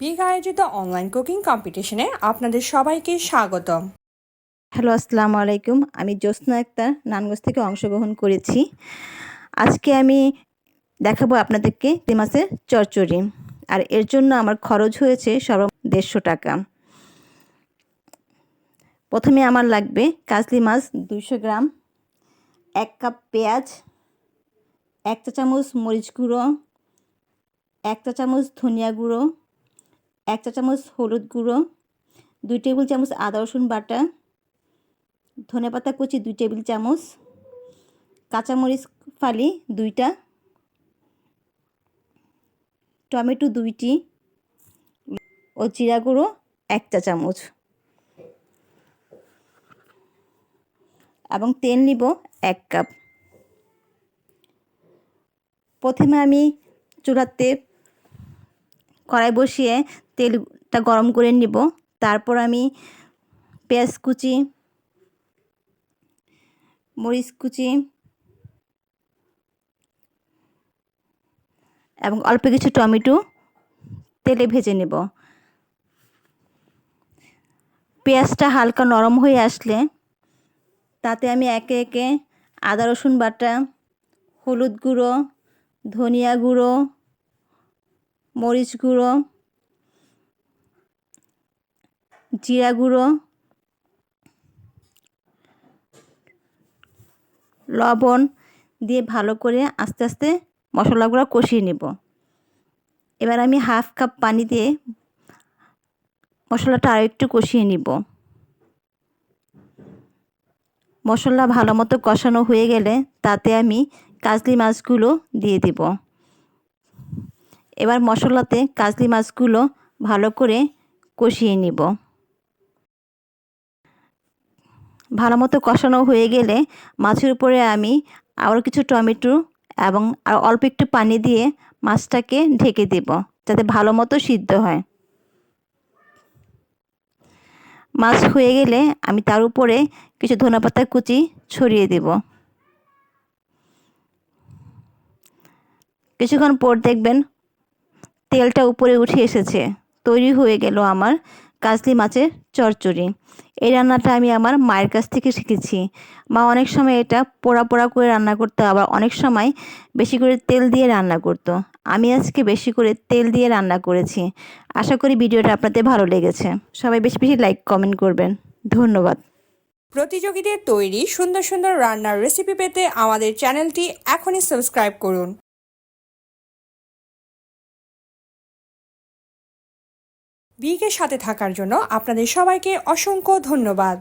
Big আয়োজিত online cooking কম্পিটিশনে আপনাদের সবাইকে স্বাগতম। হ্যালো, আসসালামু আলাইকুম। আমি জ্যোৎস্না আক্তার নানগঞ্জ থেকে অংশগ্রহণ করেছি। আজকে আমি দেখাবো আপনাদেরকে চিংড়ি মাছের চচ্চড়ি। আর এর জন্য আমার খরচ হয়েছে সর্ব 150 টাকা। প্রথমে আমার লাগবে কাজলি মাছ 200 গ্রাম, 1 কাপ পেঁয়াজ, 1 চা চামচ মরিচ গুঁড়ো, 1 চা চামচ ধনিয়া গুঁড়ো, 1 চা চামচ হলুদ গুঁড়ো, 2 টেবিল চামচ আদা রসুন বাটা, ধনেপাতা কুচি 2 টেবিল চামচ, কাঁচামরিচ ফালি 2টা, টমেটো 2টি ও জিরা গুঁড়ো 1 চা চামচ এবং তেল নিব 1 কাপ। প্রথমে আমি চুলাতে কড়াই বসিয়ে তেলটা গরম করে নিব। তারপর আমি পেঁয়াজ কুচি, মরিচ কুচি এবং অল্প কিছু টমেটো তেলে ভেজে নেব। পেঁয়াজটা হালকা নরম হয়ে আসলে তাতে আমি একে একে আদা রসুন বাটা, হলুদ গুঁড়ো, ধনিয়া গুঁড়ো, মরিচ গুঁড়ো, জিরা গুঁড়ো, লবণ দিয়ে ভালো করে আস্তে আস্তে মশলাগুলো কষিয়ে নেব। এবার আমি হাফ কাপ পানি দিয়ে মশলাটা আরও একটু কষিয়ে নিব। মশলা ভালো মতো কষানো হয়ে গেলে তাতে আমি কাজলি মাছগুলো দিয়ে দেব। এবার মশলাতে কাজলি মাছগুলো ভালো করে কষিয়ে নিব। ভালো মতো কষানো হয়ে গেলে মাছের উপরে আমি আরও কিছু টমেটো এবং আর অল্প একটু পানি দিয়ে মাছটাকে ঢেকে দেব যাতে ভালো মতো সিদ্ধ হয়। মাছ হয়ে গেলে আমি তার উপরে কিছু ধনেপাতা কুচি ছড়িয়ে দেব। কিছুক্ষণ পর দেখবেন তেলটা উপরে উঠে এসেছে। তৈরি হয়ে গেল আমার কাজলি মাছের চচ্চড়ি। এই রান্নাটা আমি আমার মায়ের কাছ থেকে শিখেছি। মা অনেক সময় এটা পোড়া পোড়া করে রান্না করতো, আবার অনেক সময় বেশি করে তেল দিয়ে রান্না করতো। আমি আজকে বেশি করে তেল দিয়ে রান্না করেছি। আশা করি ভিডিওটা আপনাদের ভালো লেগেছে। সবাই বেশি বেশি লাইক কমেন্ট করবেন। ধন্যবাদ। প্রতিযোগীদের তৈরি সুন্দর সুন্দর রান্নার রেসিপি পেতে আমাদের চ্যানেলটি এখনই সাবস্ক্রাইব করুন। বিগের সাথে থাকার জন্য আপনাদের সবাইকে অসংখ্য ধন্যবাদ।